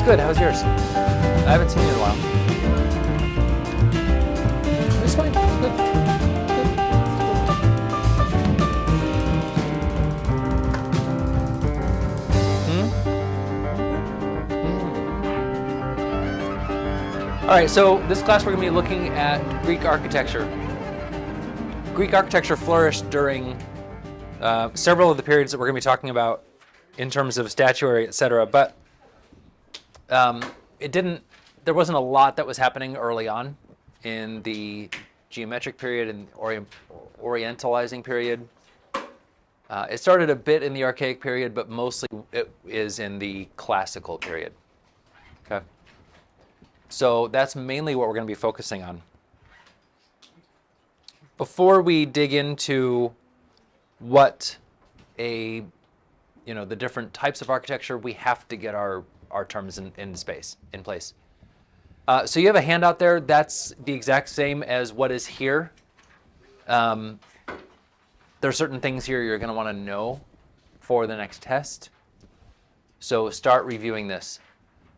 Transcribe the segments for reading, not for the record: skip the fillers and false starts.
was good. How was yours? I haven't seen you in a while. It was fine. Good. All right, so this class we're going to be looking at Greek architecture. Greek architecture flourished during several of the periods that we're going to be talking about in terms of statuary, etc. But there wasn't a lot that was happening early on in the geometric period and orientalizing period. It started a bit in the archaic period, but mostly it is in the classical period. Okay. So that's mainly what we're going to be focusing on. Before we dig into what the different types of architecture, we have to get our terms in place. So you have a handout there. That's the exact same as what is here. There are certain things here you're going to want to know for the next test. So start reviewing this.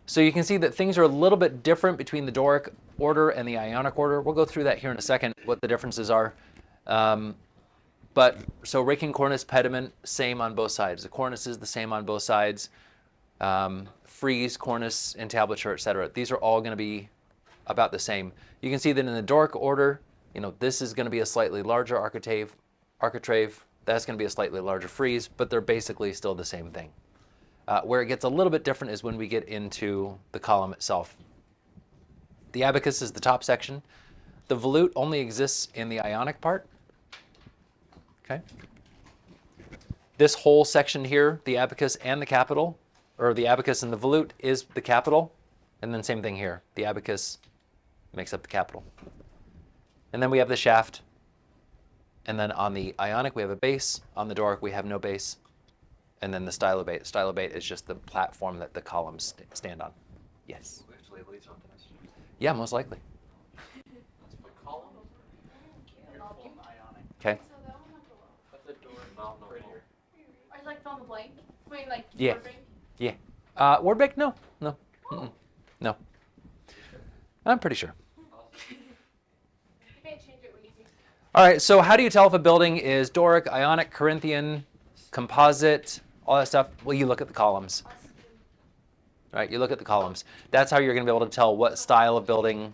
So you can see that things are a little bit different between the Doric order and the Ionic order. We'll go through that here in a second, what the differences are. But so raking cornice, pediment, same on both sides. The cornice is the same on both sides. Frieze, cornice, entablature, etc. These are all going to be about the same. You can see that in the Doric order, this is going to be a slightly larger architrave. That's going to be a slightly larger frieze, but they're basically still the same thing. Where it gets a little bit different is when we get into the column itself. The abacus is the top section. The volute only exists in the Ionic part. Okay. This whole section here, the abacus and the capital, or the abacus and the volute is the capital, and then same thing here. The abacus makes up the capital. And then we have the shaft, and then on the Ionic we have a base, on the Doric we have no base, and then the stylobate. Stylobate is just the platform that the columns stand on. Yes? We have to label these on test. Yeah, most likely. Okay. Or like fill in the blank? I mean, like Yeah. word break? Yeah. Word break? No. No. I'm pretty sure. You can't change it when you do. All right, so how do you tell if a building is Doric, Ionic, Corinthian, composite, all that stuff? Well, you look at the columns. Right, you look at the columns. That's how you're going to be able to tell what style of building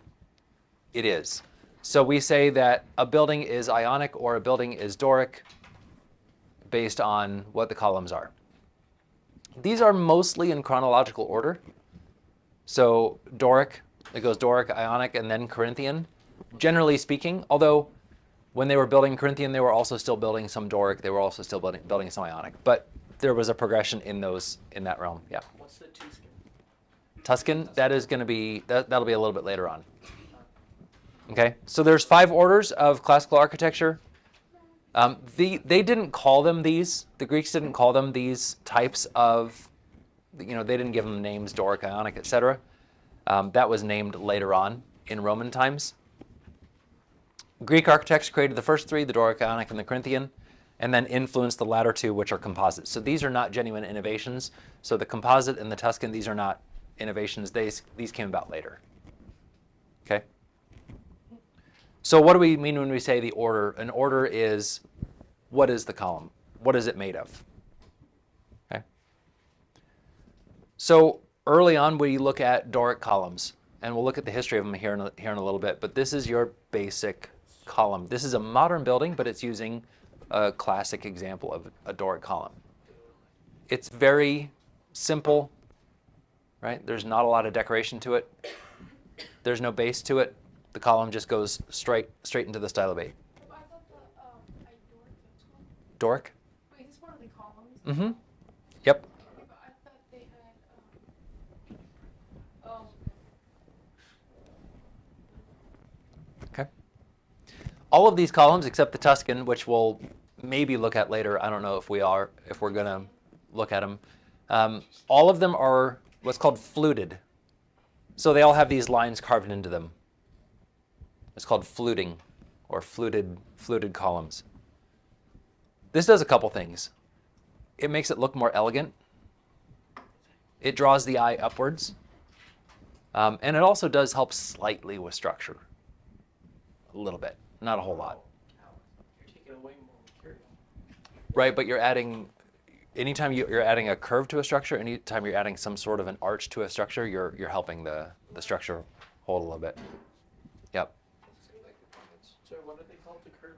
it is. So we say that a building is Ionic or a building is Doric based on what the columns are. These are mostly in chronological order. So Doric, it goes Doric, Ionic, and then Corinthian. Generally speaking, although when they were building Corinthian, they were also still building some Doric. They were also still building some Ionic. But there was a progression in that realm. Yeah. What's the Tuscan? Tuscan, that is going to be, that'll be a little bit later on. Okay, so there's 5 orders of classical architecture. They didn't call them these. The Greeks didn't call them these types of, they didn't give them names, Doric, Ionic, etc. That was named later on in Roman times. Greek architects created the first 3, the Doric, Ionic, and the Corinthian, and then influenced the latter 2, which are composites. So these are not genuine innovations. So the composite and the Tuscan, these are not innovations. These came about later. Okay? So what do we mean when we say the order? An order is, what is the column? What is it made of? Okay. So early on we look at Doric columns, and we'll look at the history of them here in a little bit, but this is your basic column. This is a modern building, but it's using a classic example of a Doric column. It's very simple, right? There's not a lot of decoration to it. There's no base to it. The column just goes straight into the stylobate. I thought the Doric, that's one. Doric? Wait, is this one of the columns? Mm-hmm. Yep. Okay, but I thought they had, Okay. All of these columns, except the Tuscan, which we'll maybe look at later. I don't know if we're going to look at them. All of them are what's called fluted. So they all have these lines carved into them. It's called fluting, or fluted columns. This does a couple things. It makes it look more elegant. It draws the eye upwards. And it also does help slightly with structure. A little bit, not a whole lot. You're taking away more material. Right, but you're adding, anytime you're adding a curve to a structure, anytime you're adding some sort of an arch to a structure, you're helping the structure hold a little bit. Yep. So what do they call the curve?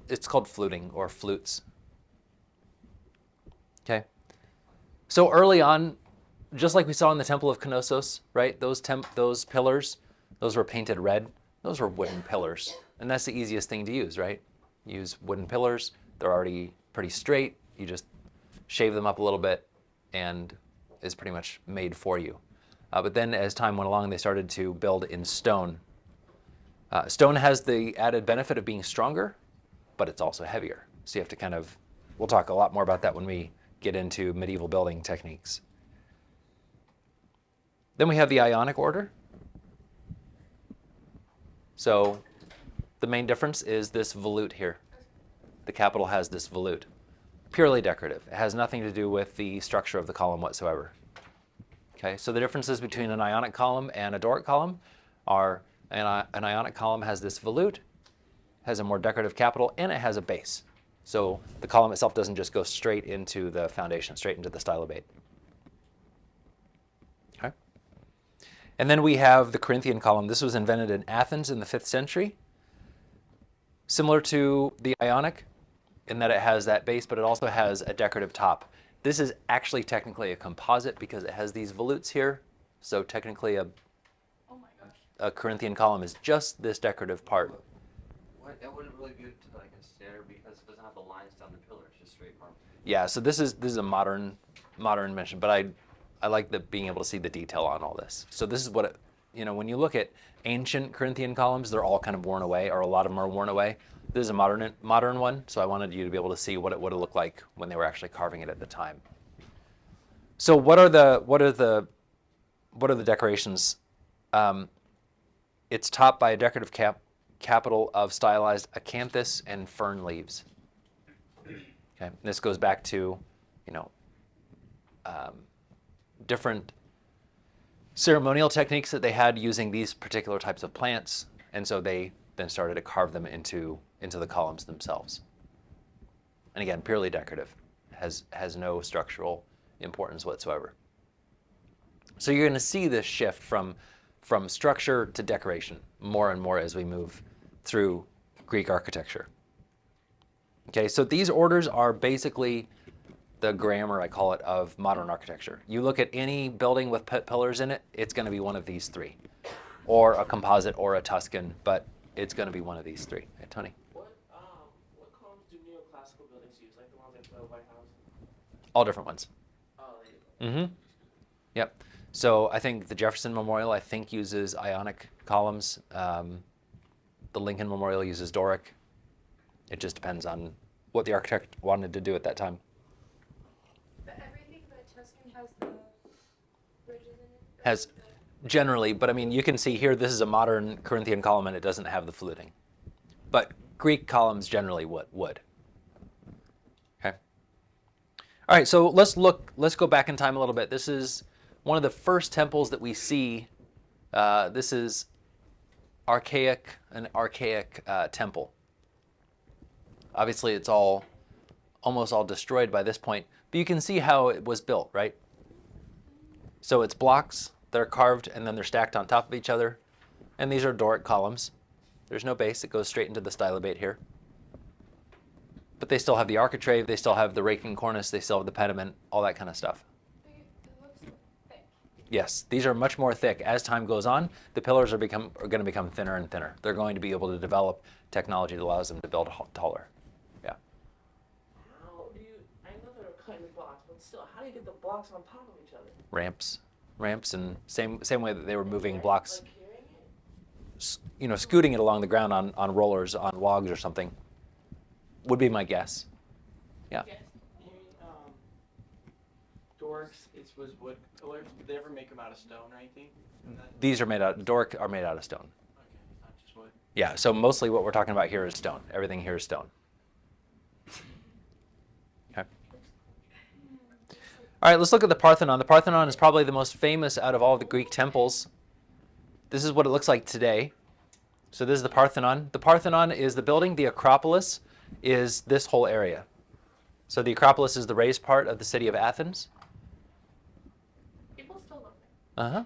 It's called fluting or flutes. Okay. So early on, just like we saw in the Temple of Knossos, right? Those pillars, those were painted red. Those were wooden pillars. And that's the easiest thing to use, right? Use wooden pillars. They're already pretty straight. You just shave them up a little bit and it's pretty much made for you. But then as time went along, they started to build in stone. Stone has the added benefit of being stronger, but it's also heavier. So you have to kind of, we'll talk a lot more about that when we get into medieval building techniques. Then we have the Ionic order. So the main difference is this volute here. The capital has this volute. Purely decorative. It has nothing to do with the structure of the column whatsoever. Okay, so the differences between an Ionic column and a Doric column are an Ionic column has this volute, has a more decorative capital, and it has a base. So the column itself doesn't just go straight into the foundation, straight into the stylobate. Okay. And then we have the Corinthian column. This was invented in Athens in the 5th century. Similar to the Ionic in that it has that base, but it also has a decorative top. This is actually technically a composite because it has these volutes here. So technically Oh my gosh. a Corinthian column is just this decorative part. That wouldn't really be to like a standard because it doesn't have the lines down the pillar. It's just straight marble. Yeah, so this is a modern invention, but I like being able to see the detail on all this. So this is what it, when you look at ancient Corinthian columns, they're all kind of worn away, or a lot of them are worn away. This is a modern one, so I wanted you to be able to see what it would have looked like when they were actually carving it at the time. So what are the decorations? It's topped by a decorative capital of stylized acanthus and fern leaves. Okay, and this goes back to, different ceremonial techniques that they had using these particular types of plants, and so they then started to carve them into the columns themselves. And again, purely decorative, has no structural importance whatsoever. So you're going to see this shift from structure to decoration more and more as we move through Greek architecture. Okay, so these orders are basically the grammar, I call it, of modern architecture. You look at any building with pillars in it, it's going to be one of these three, or a composite or a Tuscan, but it's going to be one of these three. Hey, Tony? What columns do neoclassical buildings use, like the ones like the White House? All different ones. Oh, they do. Mm-hmm. Yep. So I think the Jefferson Memorial, uses Ionic columns. The Lincoln Memorial uses Doric. It just depends on what the architect wanted to do at that time. But everything but Tuscan has the bridges in it? Has generally, but I mean, you can see here, this is a modern Corinthian column and it doesn't have the fluting. But Greek columns generally would. Okay. All right, so let's go back in time a little bit. This is one of the first temples that we see. This is an archaic temple. Obviously, it's almost all destroyed by this point, but you can see how it was built, right? So it's blocks that are carved and then they're stacked on top of each other, and these are Doric columns. There's no base; it goes straight into the stylobate here. But they still have the architrave, they still have the raking cornice, they still have the pediment, all that kind of stuff. It looks thick. Yes, these are much more thick. As time goes on, the pillars are going to become thinner and thinner. They're going to be able to develop technology that allows them to build taller. Yeah. How do you, I know they're cutting blocks, but still, how do you get the blocks on top of each other? Ramps, and same way that they were moving blocks, Like carrying it? scooting it along the ground on rollers, on logs or something, would be my guess. Yeah. Yes. Dorics, it was wood pillars. Did they ever make them out of stone or anything? These Doric are made out of stone. Okay, not just wood. Yeah, so mostly what we're talking about here is stone. Everything here is stone. Okay. All right, let's look at the Parthenon. The Parthenon is probably the most famous out of all the Greek temples. This is what it looks like today. So this is the Parthenon. The Parthenon is the building. The Acropolis is this whole area. So the Acropolis is the raised part of the city of Athens. People still live there. Uh-huh.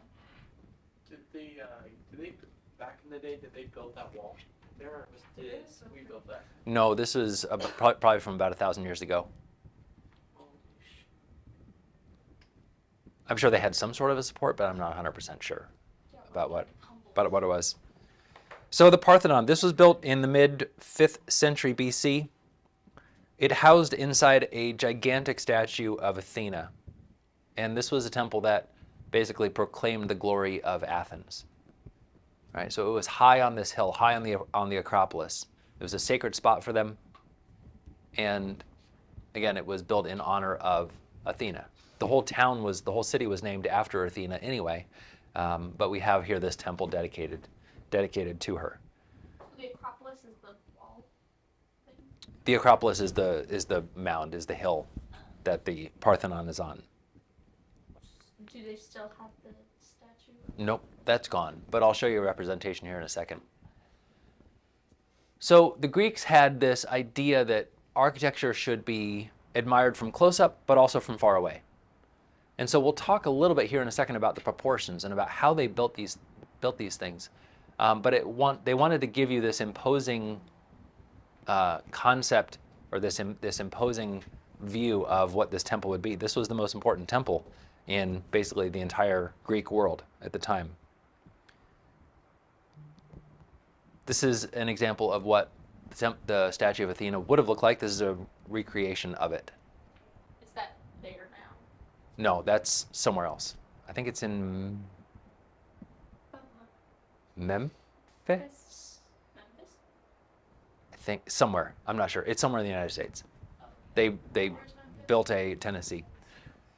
Did they back in the day? Did they build that wall there? Or did we build that? No, this is probably from about 1,000 years ago. Holy sh- I'm sure they had some sort of a support, but I'm not 100% sure about what it was. So the Parthenon, this was built in the mid-5th century BC. It housed inside a gigantic statue of Athena. And this was a temple that basically proclaimed the glory of Athens. Right? So it was high on this hill, high on the Acropolis. It was a sacred spot for them. And again, it was built in honor of Athena. The whole city was named after Athena anyway. But we have here this temple dedicated to her. So the Acropolis is the wall thing? The Acropolis is the mound, is the hill that the Parthenon is on. Do they still have the statue? Nope, that's gone. But I'll show you a representation here in a second. So the Greeks had this idea that architecture should be admired from close up, but also from far away. And so we'll talk a little bit here in a second about the proportions and about how they built these things. But they wanted to give you this imposing concept, or this imposing view of what this temple would be. This was the most important temple in basically the entire Greek world at the time. This is an example of what the statue of Athena would have looked like. This is a recreation of it. Is that there now? No, that's somewhere else. I think it's in Memphis? Memphis? I think somewhere. I'm not sure. It's somewhere in the United States. They Where's Memphis? built Tennessee.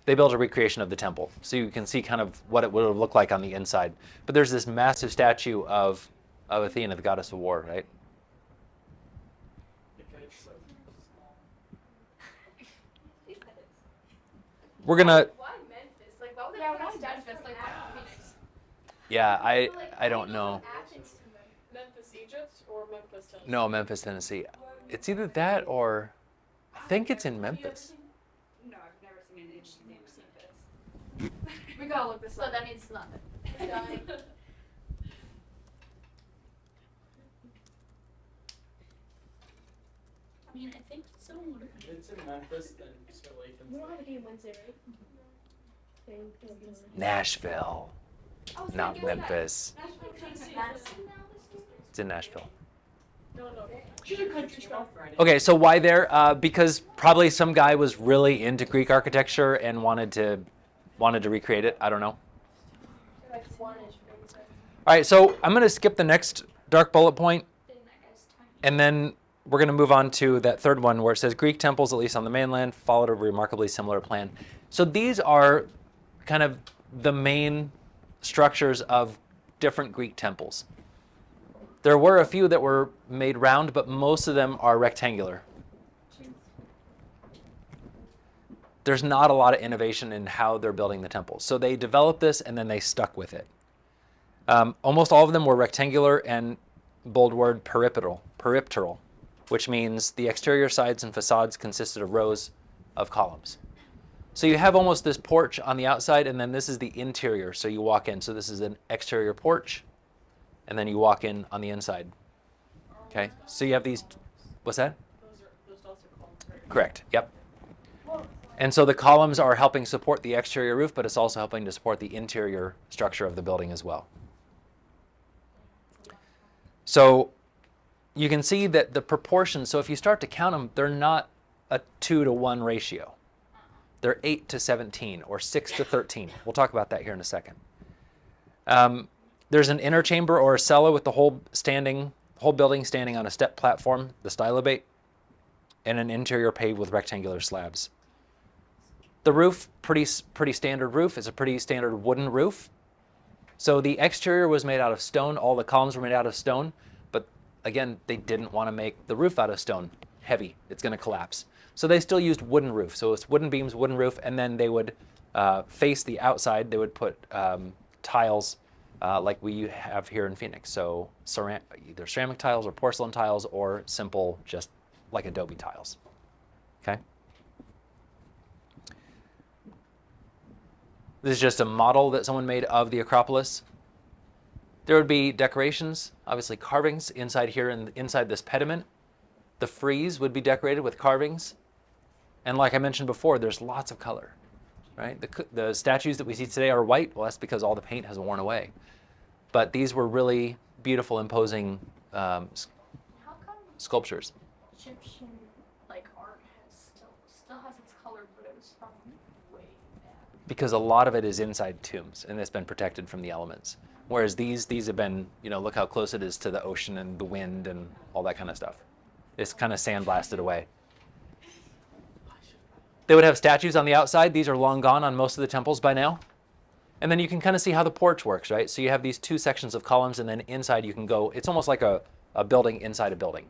They built a recreation of the temple. So you can see kind of what it would have looked like on the inside. But there's this massive statue of Athena, the goddess of war, right? Okay, so small. We're gonna, Why Memphis? Like, why would they put Memphis? Like, why not Phoenix? yeah, I don't know. Athens to Memphis, Egypt, or Memphis, Tennessee? No, Memphis, Tennessee. It's either that or I think it's in Memphis. No, I've never seen an interesting name of Memphis. We gotta look this up. So that means nothing. We're dying. I mean, I think so. It's in Memphis, then so like We don't have a game Wednesday, right? Nashville, I was not gonna guess Memphis. that. Nashville, Tennessee. Madison now this It's in Nashville. No. She's a country spell. Okay, so why there? Because probably some guy was really into Greek architecture and wanted to recreate it. I don't know. Like one-ish, maybe. All right, so I'm going to skip the next dark bullet point, That guy's tiny. and then we're going to move on to that third one where it says Greek temples, at least on the mainland, followed a remarkably similar plan. So these are kind of the main structures of different Greek temples. There were a few that were made round, but most of them are rectangular. There's not a lot of innovation in how they're building the temples. So they developed this and then they stuck with it. Almost all of them were rectangular and bold word peripteral, which means the exterior sides and facades consisted of rows of columns. So you have almost this porch on the outside, and then this is the interior. So you walk in. So this is an exterior porch, and then you walk in on the inside. Okay, so you have these, what's that? Those also called prayer. Correct, yep. And so the columns are helping support the exterior roof, but it's also helping to support the interior structure of the building as well. So you can see that the proportions, so if you start to count them, they're not a 2-to-1 ratio. They're 8-to-17 or 6-to-13. We'll talk about that here in a second. There's an inner chamber or a cella with the whole building standing on a step platform, the stylobate, and an interior paved with rectangular slabs. The roof, pretty standard roof. It's a pretty standard wooden roof. So the exterior was made out of stone. All the columns were made out of stone. But again, they didn't want to make the roof out of stone. Heavy. It's going to collapse. So they still used wooden roof. So it's wooden beams, wooden roof, and then they would face the outside. They would put tiles like we have here in Phoenix. So either ceramic tiles or porcelain tiles or simple, just like adobe tiles. Okay. This is just a model that someone made of the Acropolis. There would be decorations, obviously carvings inside here and inside this pediment. The frieze would be decorated with carvings. And like I mentioned before, there's lots of color, right? The statues that we see today are white. Well, that's because all the paint has worn away. But these were really beautiful, imposing How come sculptures. Egyptian like art still has its color, but it was from way back? Because a lot of it is inside tombs, and it's been protected from the elements. Whereas these have been, look how close it is to the ocean and the wind and all that kind of stuff. It's kind of sandblasted away. They would have statues on the outside. These are long gone on most of the temples by now. And then you can kind of see how the porch works, right? So you have these two sections of columns, and then inside you can go, it's almost like a building inside a building,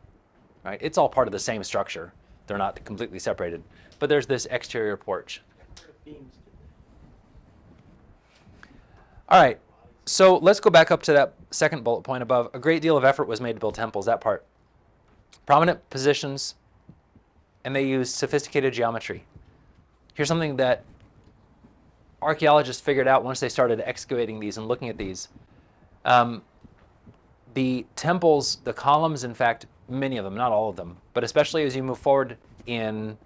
right? It's all part of the same structure. They're not completely separated. But there's this exterior porch. All right, so let's go back up to that second bullet point above. A great deal of effort was made to build temples, that part. Prominent positions, and they used sophisticated geometry. Here's something that archaeologists figured out once they started excavating these and looking at these. The temples, the columns, in fact, many of them, not all of them, but especially as you move forward in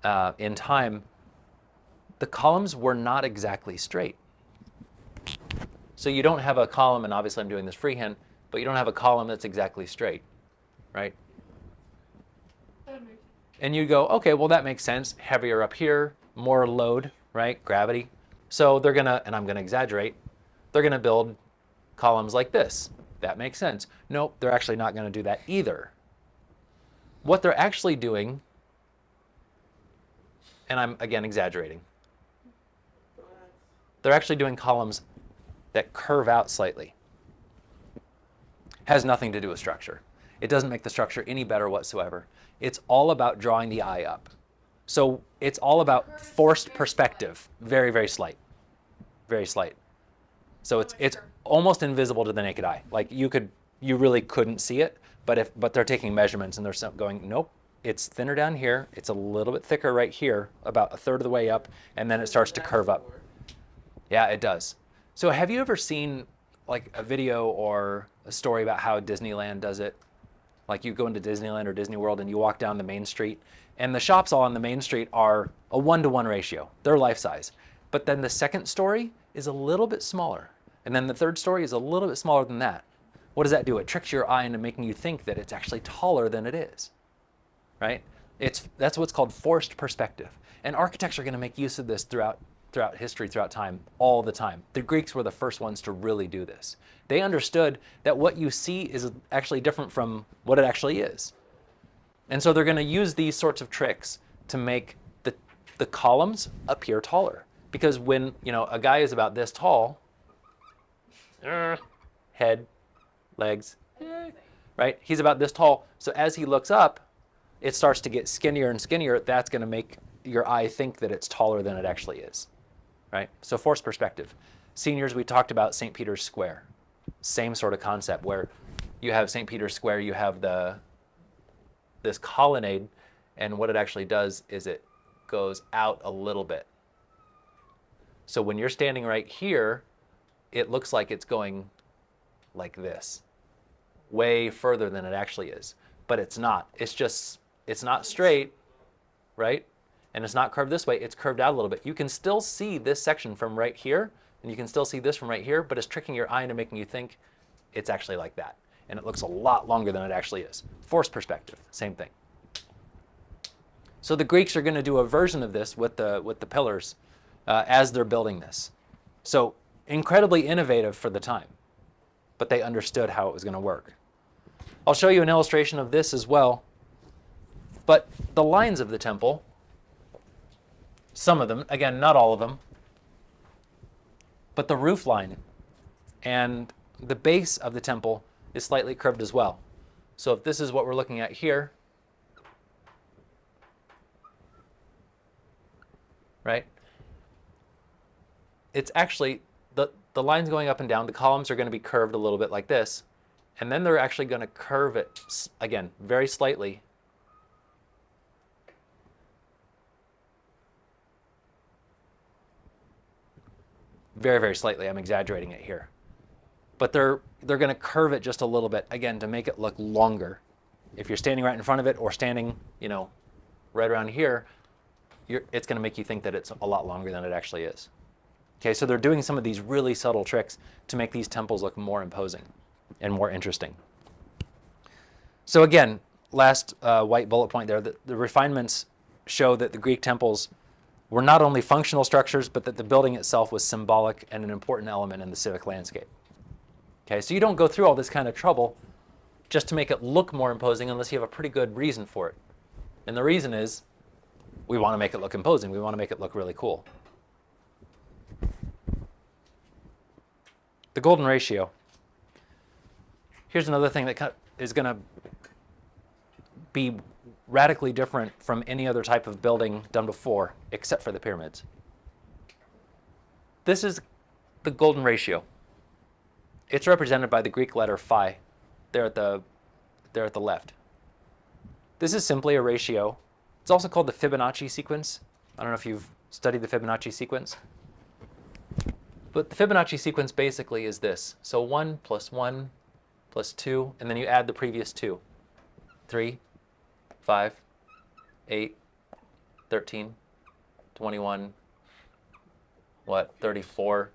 time, the columns were not exactly straight. So you don't have a column, and obviously I'm doing this freehand, but you don't have a column that's exactly straight, right? And you go, okay, well that makes sense. Heavier up here, more load, right? Gravity. So they're gonna, and I'm gonna exaggerate, they're gonna build columns like this. That makes sense. Nope, they're actually not gonna do that either. What they're actually doing, and I'm again exaggerating, they're actually doing columns that curve out slightly. Has nothing to do with structure. It doesn't make the structure any better whatsoever. It's all about drawing the eye up. So it's all about forced perspective. Very, very slight. Very slight. So it's almost invisible to the naked eye. Like you really couldn't see it, but they're taking measurements and they're going, nope, it's thinner down here, it's a little bit thicker right here, about a third of the way up, and then it starts to curve up. Yeah, it does. So have you ever seen like a video or a story about how Disneyland does it? Like you go into Disneyland or Disney World and you walk down the main street, and the shops all on the main street are a 1-to-1 ratio. They're life size. But then the second story is a little bit smaller. And then the third story is a little bit smaller than that. What does that do? It tricks your eye into making you think that it's actually taller than it is, right? That's what's called forced perspective. And architects are going to make use of this throughout history, throughout time, all the time. The Greeks were the first ones to really do this. They understood that what you see is actually different from what it actually is. And so they're going to use these sorts of tricks to make the columns appear taller. Because when a guy is about this tall, head, legs, right? He's about this tall. So as he looks up, it starts to get skinnier and skinnier. That's going to make your eye think that it's taller than it actually is, right? So forced perspective. Seniors, we talked about St. Peter's Square. Same sort of concept where you have St. Peter's Square, you have this colonnade, and what it actually does is it goes out a little bit. So when you're standing right here, it looks like it's going like this, way further than it actually is. But it's not. It's not straight, right? And it's not curved this way. It's curved out a little bit. You can still see this section from right here, and you can still see this from right here, but it's tricking your eye into making you think it's actually like that. And it looks a lot longer than it actually is. Forced perspective, same thing. So the Greeks are going to do a version of this with the pillars as they're building this. So incredibly innovative for the time, but they understood how it was going to work. I'll show you an illustration of this as well. But the lines of the temple, some of them, again, not all of them, but the roof line and the base of the temple is slightly curved as well. So if this is what we're looking at here, right? It's actually, the lines going up and down, the columns are going to be curved a little bit like this, and then they're actually going to curve it, again, very slightly. Very, very slightly. I'm exaggerating it here. But they're going to curve it just a little bit, again, to make it look longer. If you're standing right in front of it or standing, you know, right around here, it's going to make you think that it's a lot longer than it actually is. Okay, so they're doing some of these really subtle tricks to make these temples look more imposing and more interesting. So again, last white bullet point there, the refinements show that the Greek temples were not only functional structures, but that the building itself was symbolic and an important element in the civic landscape. Okay, so you don't go through all this kind of trouble just to make it look more imposing unless you have a pretty good reason for it. And the reason is we want to make it look imposing. We want to make it look really cool. The golden ratio. Here's another thing that is going to be radically different from any other type of building done before, except for the pyramids. This is the golden ratio. It's represented by the Greek letter phi, there at the left. This is simply a ratio. It's also called the Fibonacci sequence. I don't know if you've studied the Fibonacci sequence. But the Fibonacci sequence basically is this. So 1 plus 1 plus 2, and then you add the previous 2. 3, 5, 8, 13, 21, 34,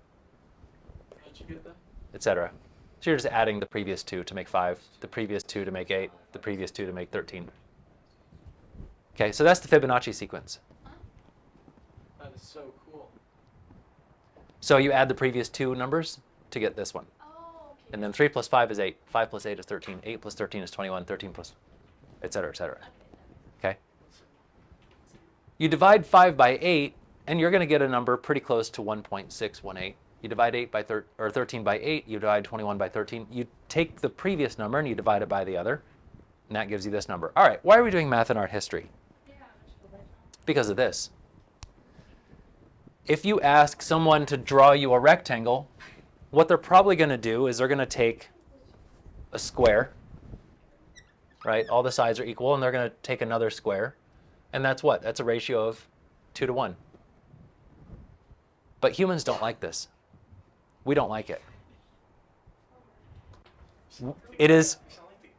How'd you get that? etc. So you're just adding the previous 2 to make 5, the previous 2 to make 8, the previous 2 to make 13. Okay, so that's the Fibonacci sequence. That is so cool. So you add the previous 2 numbers to get this one. Oh, okay. And then 3 plus 5 is 8, 5 plus 8 is 13, 8 plus 13 is 21, 13 plus, etc., etc. Okay? You divide 5 by 8, and you're going to get a number pretty close to 1.618. You divide 8 by 13 by 8, you divide 21 by 13. You take the previous number and you divide it by the other, and that gives you this number. All right, why are we doing math and art history? Yeah, Because of this. If you ask someone to draw you a rectangle, what they're probably going to do is they're going to take a square, right? All the sides are equal, and they're going to take another square. And that's what? That's a ratio of 2 to 1. But humans don't like this. We don't like it. It is, You sound like the,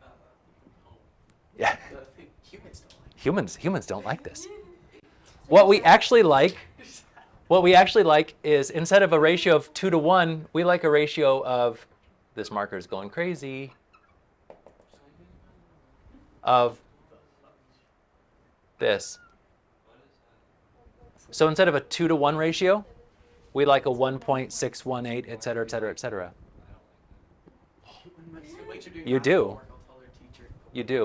yeah, the thing humans don't like. humans don't like this. What we actually like is, instead of a ratio of 2 to 1, we like a ratio of, this marker's going crazy, of this. So instead of a 2 to 1 ratio, we like a 1.618, et cetera, et cetera, et cetera. Wait, you're doing You math do. homework, I'll tell your teacher. You do.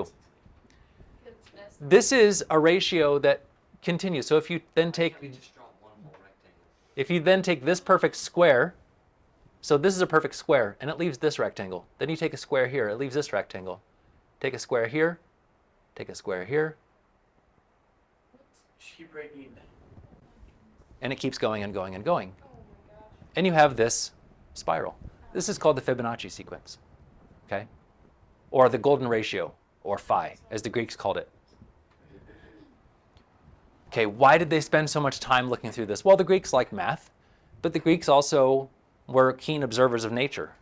It's best. This is a ratio that continues. So if you then take, We just draw one whole rectangle. if you then take this perfect square, so this is a perfect square, and it leaves this rectangle. Then you take a square here, it leaves this rectangle. Take a square here, take a square here, Just keep breaking. and it keeps going and going and going. Oh my gosh. And you have this spiral. This is called the Fibonacci sequence, okay? Or the golden ratio, or phi, as the Greeks called it. Okay, why did they spend so much time looking through this? Well, the Greeks liked math, but the Greeks also were keen observers of nature.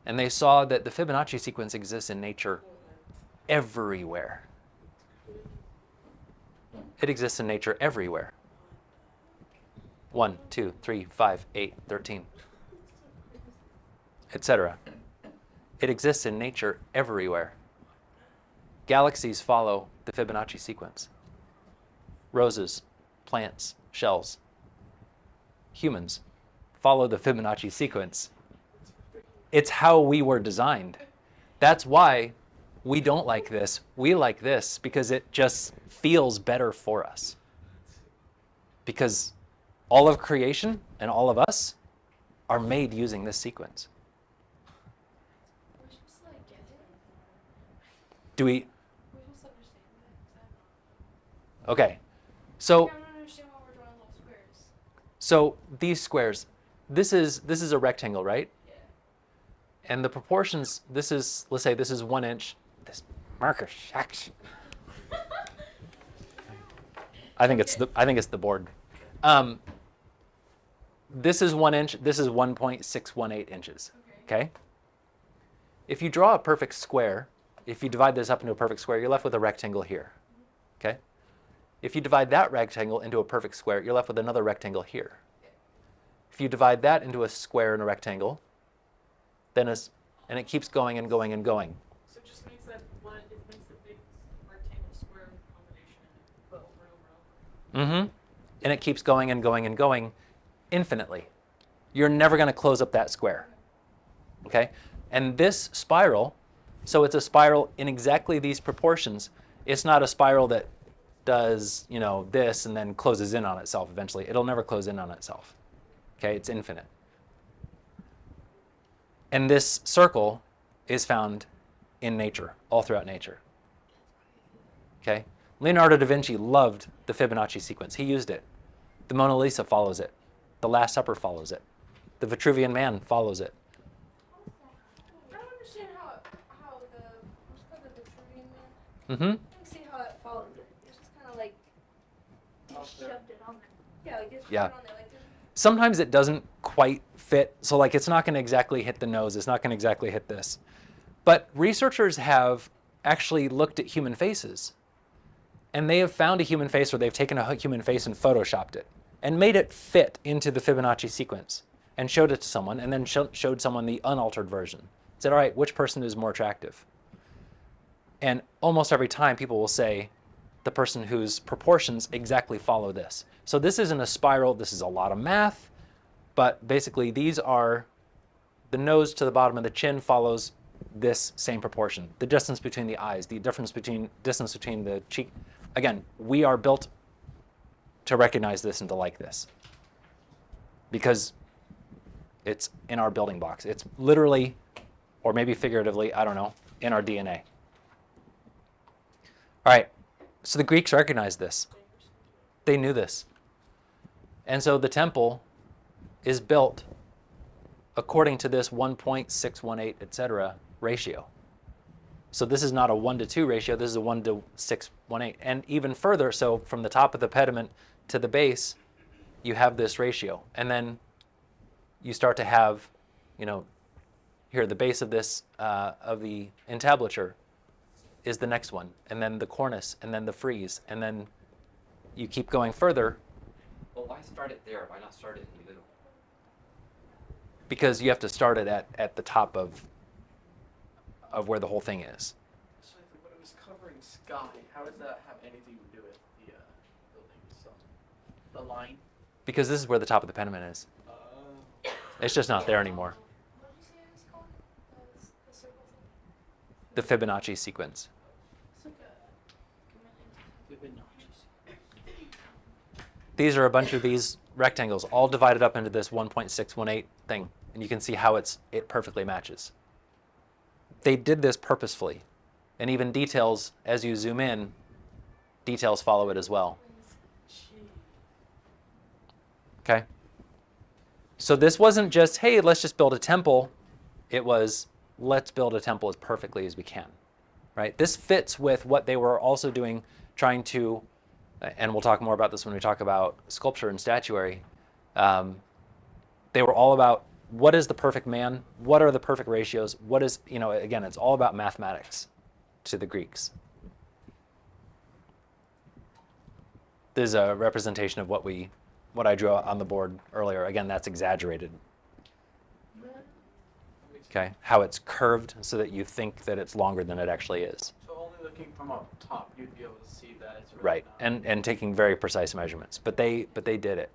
And they saw that the Fibonacci sequence exists in nature everywhere. It exists in nature everywhere. 1, 2, 3, 5, 8, 13, etc. It exists in nature everywhere. Galaxies follow the Fibonacci sequence. Roses, plants, shells. Humans follow the Fibonacci sequence. It's how we were designed. That's why we don't like this. We like this because it just feels better for us. Because all of creation and all of us are made using this sequence. We just like get it. Do we? We just understand it. Okay. So I don't understand why we're drawing little squares. So these squares, this is a rectangle, right? Yeah. And the proportions, this is, let's say this is 1 inch. This marker shucks. I think it's the board. This is 1 inch. This is 1.618 inches. Okay. If you draw a perfect square, if you divide this up into a perfect square, you're left with a rectangle here. Okay. If you divide that rectangle into a perfect square, you're left with another rectangle here. If you divide that into a square and a rectangle, then and it keeps going and going and going. So it just makes that one. It makes the big rectangle square combination over and over and over. And it keeps going and going and going infinitely. You're never going to close up that square. Okay? And this spiral, so it's a spiral in exactly these proportions. It's not a spiral that does, this and then closes in on itself eventually. It'll never close in on itself. Okay? It's infinite. And this circle is found in nature, all throughout nature. Okay? Leonardo da Vinci loved the Fibonacci sequence. He used it. The Mona Lisa follows it. The Last Supper follows it. The Vitruvian Man follows it. I don't understand how what's called the Vitruvian Man. Mm-hmm. I don't see how it follows it. It's just kind of like, Shoved it on there. yeah, like just Yeah. put it on there like this. Sometimes it doesn't quite fit. So like it's not going to exactly hit the nose. It's not going to exactly hit this. But researchers have actually looked at human faces. And they have found a human face, or they've taken a human face and photoshopped it and made it fit into the Fibonacci sequence and showed it to someone, and then showed someone the unaltered version. Said, all right, which person is more attractive? And almost every time people will say the person whose proportions exactly follow this. So this isn't a spiral. This is a lot of math. But basically, these are the nose to the bottom of the chin follows this same proportion. The distance between the eyes, the distance between the cheek. Again, we are built to recognize this and to like this because it's in our building blocks. It's literally, or maybe figuratively, I don't know, in our DNA. All right, so the Greeks recognized this. They knew this. And so the temple is built according to this 1.618, etc. ratio. So this is not a 1:2 ratio, this is a 1:618. And even further, so from the top of the pediment to the base, you have this ratio. And then you start to have, here the base of this, of the entablature is the next one. And then the cornice, and then the frieze. And then you keep going further. Well, why start it there? Why not start it in the middle? Because you have to start it at the top of where the whole thing is. So when it was covering sky, how does that have anything to do with the building itself? The line? Because this is where the top of the pediment is. It's just not there anymore. What did you say it was called? The circle thing? The Fibonacci sequence. It's like a Fibonacci. These are a bunch of these rectangles, all divided up into this 1.618 thing. And you can see how it perfectly matches. They did this purposefully. And even details, as you zoom in, details follow it as well. Okay? So this wasn't just, hey, let's just build a temple. It was, let's build a temple as perfectly as we can. Right? This fits with what they were also doing, trying to, and we'll talk more about this when we talk about sculpture and statuary. They were all about, what is the perfect man? What are the perfect ratios? What is, again, it's all about mathematics to the Greeks. This is a representation of what I drew on the board earlier. Again, that's exaggerated. Okay, how it's curved so that you think that it's longer than it actually is. So only looking from up top, you'd be able to see that it's really Right, not. and taking very precise measurements. But they did it.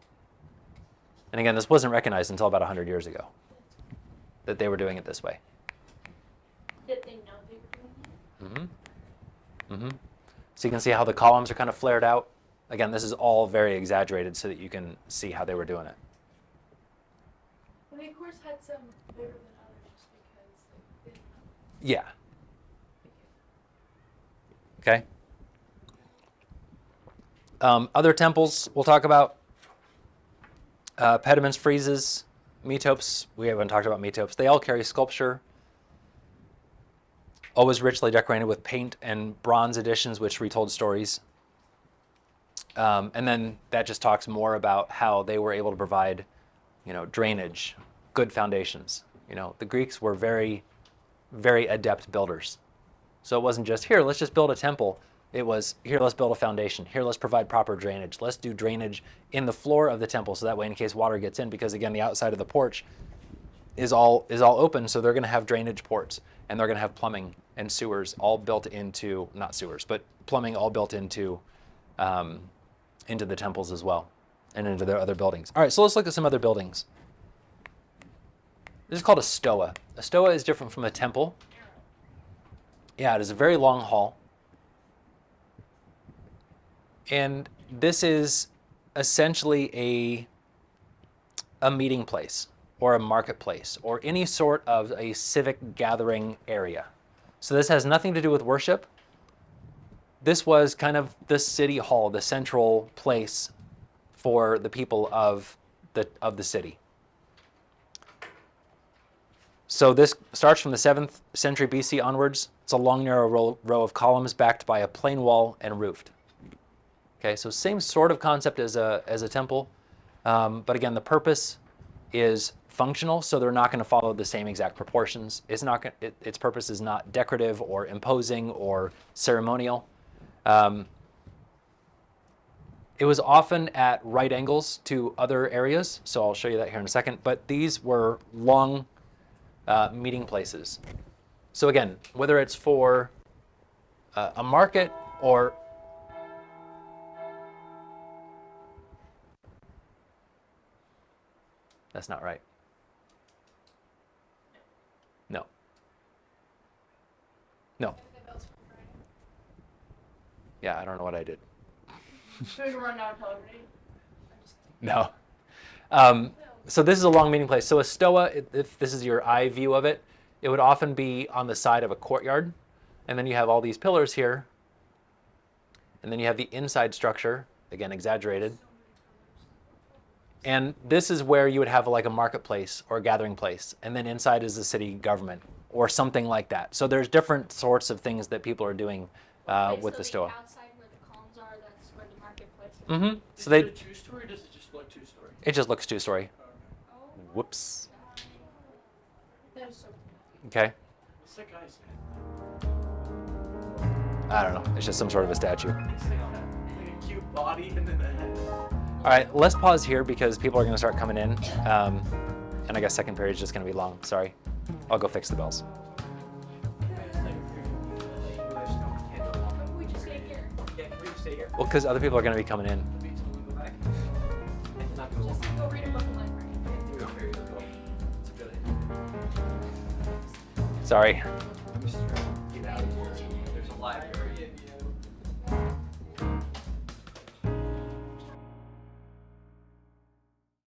And again, this wasn't recognized until about 100 years ago, that they were doing it this way. Did they know they were doing it? Mm-hmm. Mm-hmm. So you can see how the columns are kind of flared out. Again, this is all very exaggerated so that you can see how they were doing it. Well, they of course had some bigger than others just because they didn't know. Yeah. Okay. Other temples we'll talk about. Pediments, friezes, metopes. We haven't talked about metopes. They all carry sculpture. Always richly decorated with paint and bronze additions, which retold stories. And then that just talks more about how they were able to provide, drainage, good foundations. The Greeks were very, very adept builders. So it wasn't just, here, let's just build a temple. It was, here, let's build a foundation. Here, let's provide proper drainage. Let's do drainage in the floor of the temple, so that way in case water gets in, because again, the outside of the porch is all open, so they're going to have drainage ports, and they're going to have plumbing and sewers all built into, not sewers, but plumbing all built into the temples as well, and into their other buildings. All right, so let's look at some other buildings. This is called a stoa. A stoa is different from a temple. Yeah, it is a very long hall. And this is essentially a meeting place or a marketplace or any sort of a civic gathering area. So this has nothing to do with worship. This was kind of the city hall, the central place for the people of the city. So this starts from the 7th century BC onwards. It's a long, narrow row of columns backed by a plain wall and roofed. Okay, so same sort of concept as a temple, but again, the purpose is functional, so they're not going to follow the same exact proportions. Its purpose is not decorative or imposing or ceremonial. It was often at right angles to other areas, so I'll show you that here in a second, but these were long meeting places. So again, whether it's for a market or that's not right. No. No. Yeah, I don't know what I did. Should we run out of poetry? No. So this is a long meeting place. So a stoa, if this is your eye view of it, it would often be on the side of a courtyard. And then you have all these pillars here. And then you have the inside structure, again, exaggerated. And this is where you would have like a marketplace or a gathering place. And then inside is the city government or something like that. So there's different sorts of things that people are doing with the stoa. Outside where the columns are, that's where the marketplace is. Mm-hmm. Is So it a two-story or does it just look two-story? it just looks two-story. Oh, Whoops. that is so Okay. What's that guy's I don't know. It's just some sort of a statue. name? It's like a cute body and then the head. All right, let's pause here because people are going to start coming in. And I guess second period is just going to be long. Sorry. I'll go fix the bells. we just stay here. Yeah, can we just stay here? Well, because other people are going to be coming in. We need to go back. And not go Just go read a book in the library. Go here, go. It's a good idea. Sorry. Get out of here. There's a library.